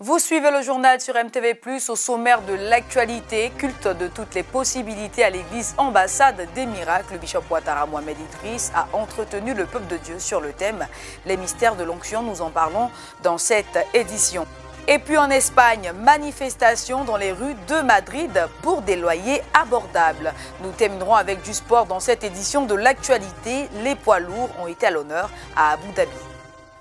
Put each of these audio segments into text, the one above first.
Vous suivez le journal sur MTV+, au sommaire de l'actualité, culte de toutes les possibilités à l'église ambassade des miracles. Le bishop Ouattara Mohamed Idriss a entretenu le peuple de Dieu sur le thème « Les mystères de l'onction ». Nous en parlons dans cette édition. Et puis en Espagne, manifestation dans les rues de Madrid pour des loyers abordables. Nous terminerons avec du sport dans cette édition de l'actualité. Les poids lourds ont été à l'honneur à Abu Dhabi.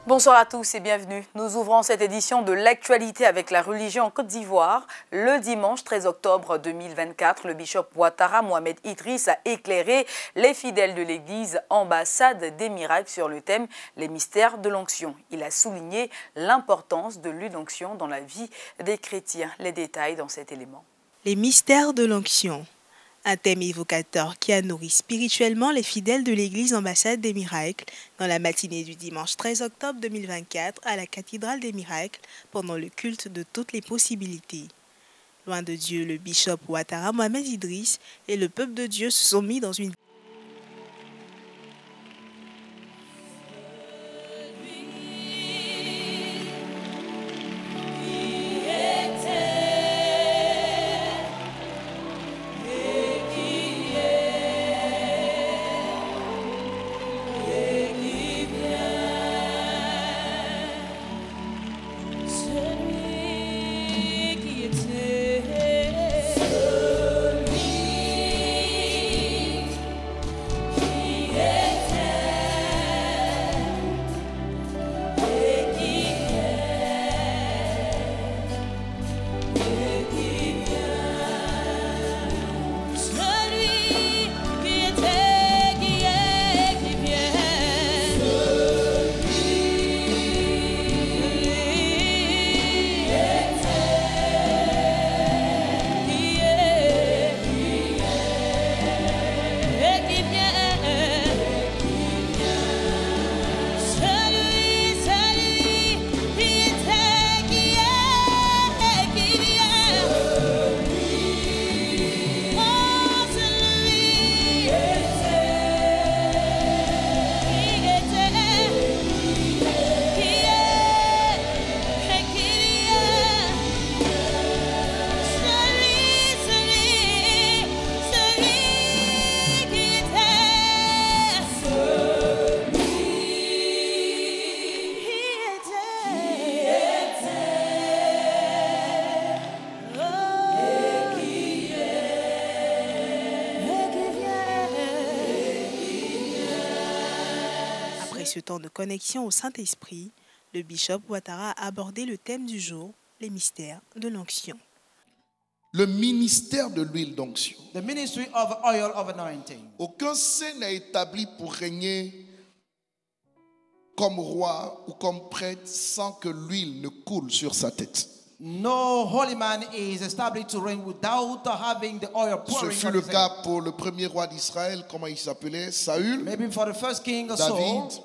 Bonsoir à tous et bienvenue. Nous ouvrons cette édition de l'actualité avec la religion en Côte d'Ivoire. Le dimanche 13 octobre 2024, le bishop Ouattara Mohamed Idriss a éclairé les fidèles de l'église ambassade des miracles sur le thème « Les mystères de l'onction ». Il a souligné l'importance de l'huile d'onction dans la vie des chrétiens. Les détails dans cet élément. Les mystères de l'onction. Un thème évocateur qui a nourri spirituellement les fidèles de l'église ambassade des miracles dans la matinée du dimanche 13 octobre 2024 à la cathédrale des miracles pendant le culte de toutes les possibilités. Loin de Dieu, le bishop Ouattara Mohamed Idriss et le peuple de Dieu se sont mis dans une ce temps de connexion au Saint-Esprit, le bishop Ouattara a abordé le thème du jour, les mystères de l'onction. Le ministère de l'huile d'onction. The ministry of oil of anointing. Aucun saint n'est établi pour régner comme roi ou comme prêtre sans que l'huile ne coule sur sa tête. No holy man is established to reign without having the oil pouring. Ce fut le cas pour le premier roi d'Israël, comment il s'appelait, Saül, Maybe for the first king of David, Saul,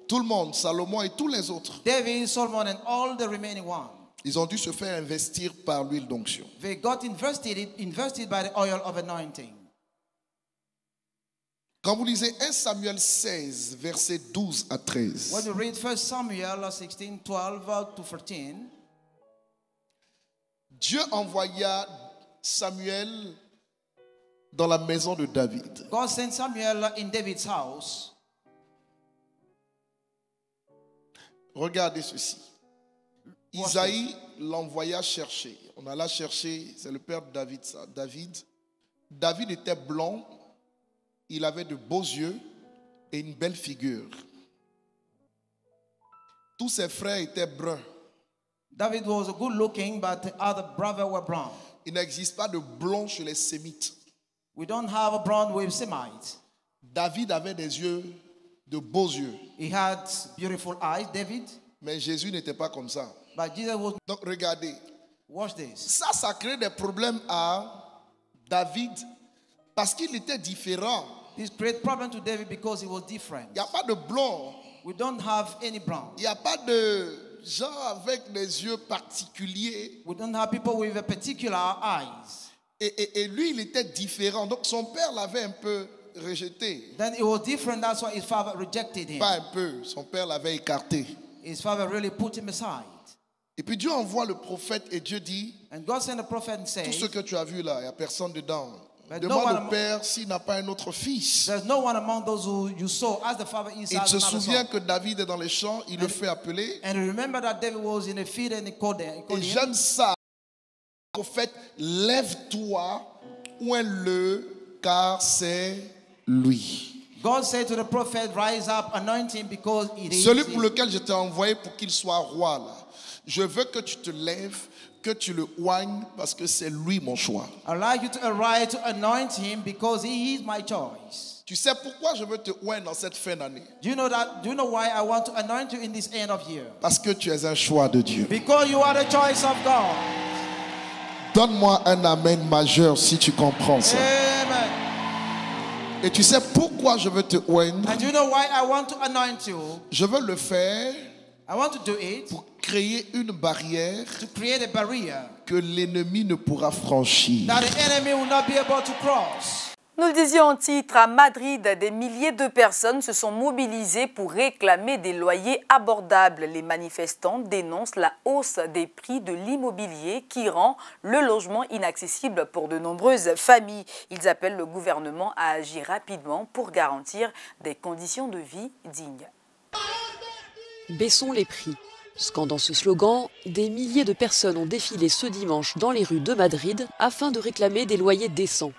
tout le monde, Salomon et tous les autres. David, Solomon, and all the remaining ones. Ils ont dû se faire investir par l'huile d'onction. They got invested by the oil of anointing. Quand vous lisez 1 Samuel 16, versets 12 à 13, When you read 1 Samuel 16, 12 to 13, Dieu envoya Samuel dans la maison de David. God sent Samuel in David's house. Regardez ceci. Isaïe l'envoya chercher. On alla chercher, c'est le père de David, ça. David était blond, il avait de beaux yeux et une belle figure. Tous ses frères étaient bruns. David was good looking, but the other brothers were brown. Il n'existe pas de blond chez les Sémites. We don't have a brown with Semites. David avait des yeux, de beaux yeux. He had beautiful eyes, David. Mais Jésus n'était pas comme ça. But Jesus was. Donc regardez. Watch this. Ça crée des problèmes à David parce qu'il était différent. This created problem to David because he was different. Il n'y a pas de blond. We don't have any brown. Il n'y a pas de gens avec des yeux particuliers. We don't have people with a particular eyes. Et lui, il était différent. Donc son père l'avait un peu rejeté. Then it was different. That's why his father rejected him. Pas un peu. Son père l'avait écarté. His father really put him aside. Et puis Dieu envoie le prophète et Dieu dit, And God sent a prophet and tout said, ce que tu as vu là, il n'y a personne dedans. But no Demande one au Père s'il n'a pas un autre fils. there's no one among those who you saw. Ask the father Il inside se another souvient son. que David est dans les champs, il le fait appeler. And remember that David was in the field and he called him. Et j'aime ça. Prophète, lève-toi, oins-le, car c'est lui. God said to the prophet, rise up, anoint him because it is Celui pour him. lequel je t'ai envoyé pour qu'il soit roi là. Je veux que tu te lèves, que tu le oignes parce que c'est lui mon choix. I'd like you to arise to anoint him because he is my choice. Tu sais pourquoi je veux te oindre dans cette fin d'année? Do you know that? Do you know why I want to anoint you in this end of year? Parce que tu es un choix de Dieu. Because you are the choice of God. Donne-moi un amen majeur si tu comprends ça. Amen. Et tu sais pourquoi je veux te oindre? And do you know why I want to anoint you? Je veux le faire I want to do it pour créer une barrière to create a barrier que l'ennemi ne pourra franchir. that the enemy will not be able to cross. Nous le disions en titre, à Madrid, des milliers de personnes se sont mobilisées pour réclamer des loyers abordables. Les manifestants dénoncent la hausse des prix de l'immobilier qui rend le logement inaccessible pour de nombreuses familles. Ils appellent le gouvernement à agir rapidement pour garantir des conditions de vie dignes. Baissons les prix. Scandant ce slogan, des milliers de personnes ont défilé ce dimanche dans les rues de Madrid afin de réclamer des loyers décents.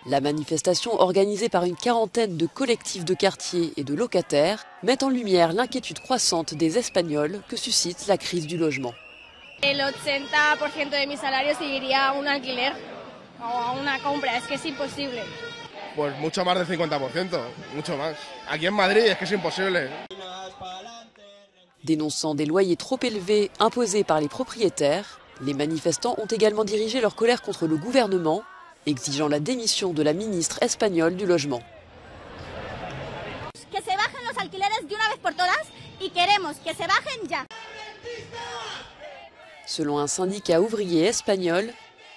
La manifestation, organisée par une quarantaine de collectifs de quartier et de locataires, met en lumière l'inquiétude croissante des Espagnols que suscite la crise du logement. El 80% de mi salario se iría a un alquiler o a una compra, es que es imposible. Pues mucho más del 50%, mucho más. Aquí en Madrid es que es imposible. Dénonçant des loyers trop élevés imposés par les propriétaires, les manifestants ont également dirigé leur colère contre le gouvernement, exigeant la démission de la ministre espagnole du logement. Que se bajen los alquileres de una vez por todas y queremos que se bajen ya. Selon un syndicat ouvrier espagnol,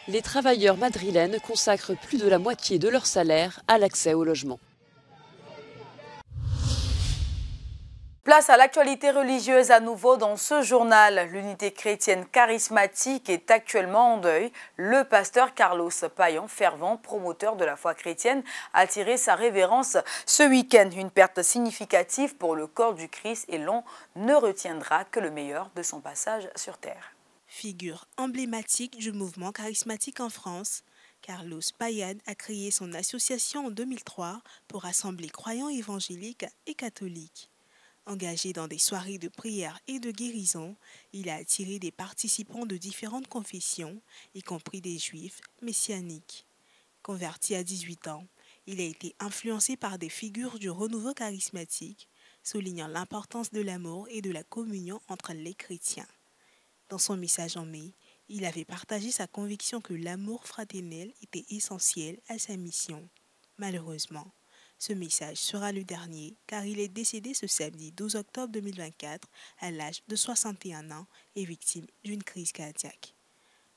les travailleurs madrilènes consacrent plus de la moitié de leur salaire à l'accès au logement. Place à l'actualité religieuse à nouveau dans ce journal. L'unité chrétienne charismatique est actuellement en deuil. Le pasteur Carlos Payan, fervent promoteur de la foi chrétienne, a tiré sa révérence ce week-end. Une perte significative pour le corps du Christ et l'on ne retiendra que le meilleur de son passage sur terre. Figure emblématique du mouvement charismatique en France, Carlos Payan a créé son association en 2003 pour rassembler croyants évangéliques et catholiques. Engagé dans des soirées de prière et de guérison, il a attiré des participants de différentes confessions, y compris des juifs messianiques. Converti à 18 ans, il a été influencé par des figures du renouveau charismatique, soulignant l'importance de l'amour et de la communion entre les chrétiens. Dans son message en mai, il avait partagé sa conviction que l'amour fraternel était essentiel à sa mission. Malheureusement, ce message sera le dernier car il est décédé ce samedi 12 octobre 2024 à l'âge de 61 ans et victime d'une crise cardiaque.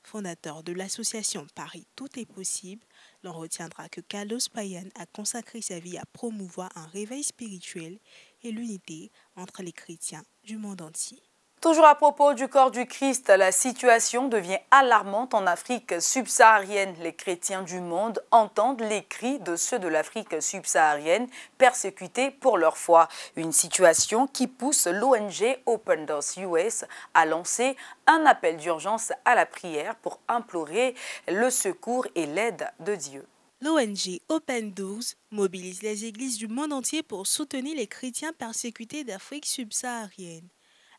Fondateur de l'association Paris Tout est possible, l'on retiendra que Carlos Payan a consacré sa vie à promouvoir un réveil spirituel et l'unité entre les chrétiens du monde entier. Toujours à propos du corps du Christ, la situation devient alarmante en Afrique subsaharienne. Les chrétiens du monde entendent les cris de ceux de l'Afrique subsaharienne persécutés pour leur foi. Une situation qui pousse l'ONG Open Doors US à lancer un appel d'urgence à la prière pour implorer le secours et l'aide de Dieu. L'ONG Open Doors mobilise les églises du monde entier pour soutenir les chrétiens persécutés d'Afrique subsaharienne.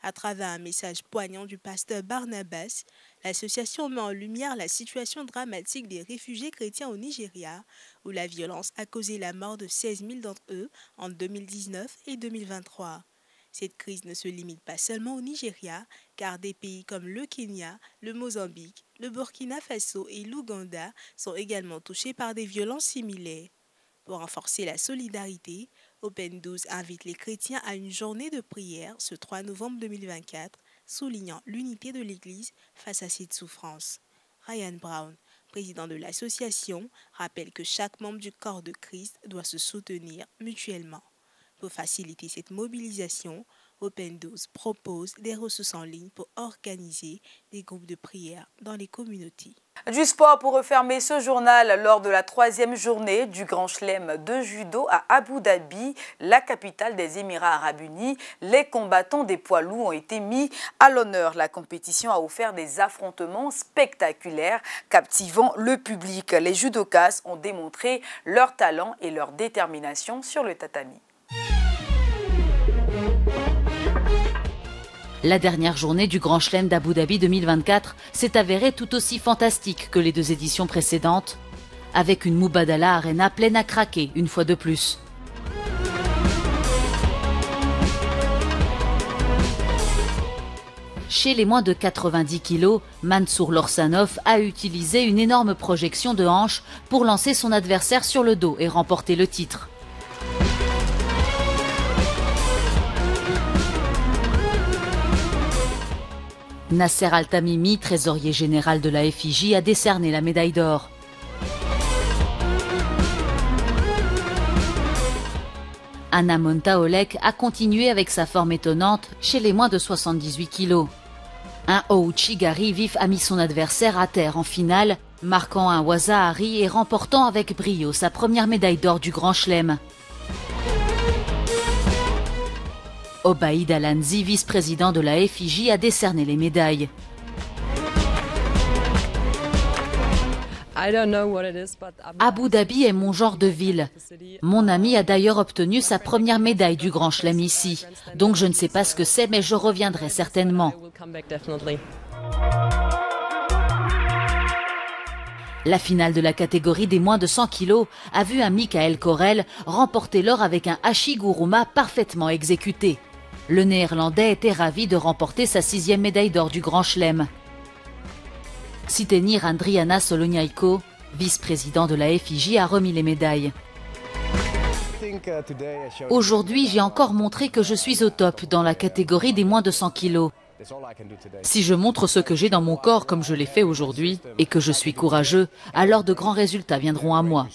À travers un message poignant du pasteur Barnabas, l'association met en lumière la situation dramatique des réfugiés chrétiens au Nigeria, où la violence a causé la mort de 16 000 d'entre eux en 2019 et 2023. Cette crise ne se limite pas seulement au Nigeria, car des pays comme le Kenya, le Mozambique, le Burkina Faso et l'Ouganda sont également touchés par des violences similaires. Pour renforcer la solidarité, Open Doors invite les chrétiens à une journée de prière ce 3 novembre 2024, soulignant l'unité de l'Église face à cette souffrance. Ryan Brown, président de l'association, rappelle que chaque membre du corps de Christ doit se soutenir mutuellement. Pour faciliter cette mobilisation, Open Doors propose des ressources en ligne pour organiser des groupes de prière dans les communautés. Du sport pour refermer ce journal lors de la 3e journée du Grand Chelem de judo à Abu Dhabi, la capitale des Émirats Arabes Unis. Les combattants des poids lourds ont été mis à l'honneur. La compétition a offert des affrontements spectaculaires, captivant le public. Les judokas ont démontré leur talent et leur détermination sur le tatami. La dernière journée du Grand Chelem d'Abu Dhabi 2024 s'est avérée tout aussi fantastique que les 2 éditions précédentes, avec une Mubadala Arena pleine à craquer une fois de plus. Chez les moins de 90 kg, Mansour Lorsanov a utilisé une énorme projection de hanche pour lancer son adversaire sur le dos et remporter le titre. Nasser Al-Tamimi, trésorier général de la FIJ, a décerné la médaille d'or. Anna Montaolek a continué avec sa forme étonnante chez les moins de 78 kg. Un Ouchigari vif a mis son adversaire à terre en finale, marquant un Wazahari et remportant avec brio sa première médaille d'or du Grand Chelem. Obaïd Alanzi, vice-président de la FIJ, a décerné les médailles. Abu Dhabi est mon genre de ville. Mon ami a d'ailleurs obtenu sa première médaille du Grand Chelem ici. Donc je ne sais pas ce que c'est, mais je reviendrai certainement. La finale de la catégorie des moins de 100 kg a vu un Michael Corel remporter l'or avec un Hachi Guruma parfaitement exécuté. Le Néerlandais était ravi de remporter sa 6e médaille d'or du Grand Chelem. Sitenir Andriana Soloniaiko, vice-président de la FIJ, a remis les médailles. Aujourd'hui, j'ai encore montré que je suis au top dans la catégorie des moins de 100 kg. Si je montre ce que j'ai dans mon corps comme je l'ai fait aujourd'hui et que je suis courageux, alors de grands résultats viendront à moi.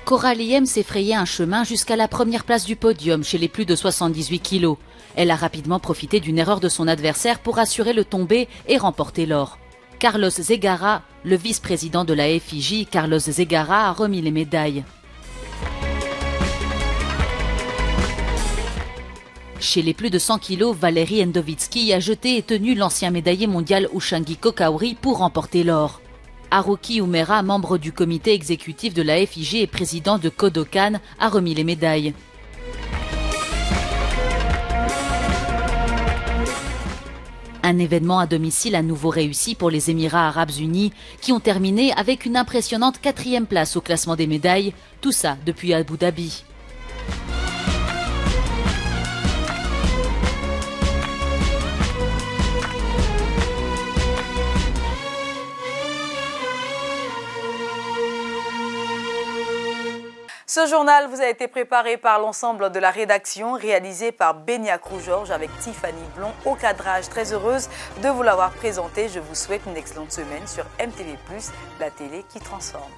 Coraliem s'est frayé un chemin jusqu'à la première place du podium chez les plus de 78 kg. Elle a rapidement profité d'une erreur de son adversaire pour assurer le tombé et remporter l'or. Carlos Zegara, le vice-président de la FIJ, Carlos Zegara, a remis les médailles. Chez les plus de 100 kg, Valérie Endovitsky a jeté et tenu l'ancien médaillé mondial Ushangi Kokauri pour remporter l'or. Haruki Umera, membre du comité exécutif de la FIJ et président de Kodokan, a remis les médailles. Un événement à domicile à nouveau réussi pour les Émirats Arabes Unis qui ont terminé avec une impressionnante 4e place au classement des médailles, tout ça depuis Abu Dhabi. Ce journal vous a été préparé par l'ensemble de la rédaction, réalisé par Benia Crou-Georges avec Tiffany Blond au cadrage. Très heureuse de vous l'avoir présenté. Je vous souhaite une excellente semaine sur MTV+, la télé qui transforme.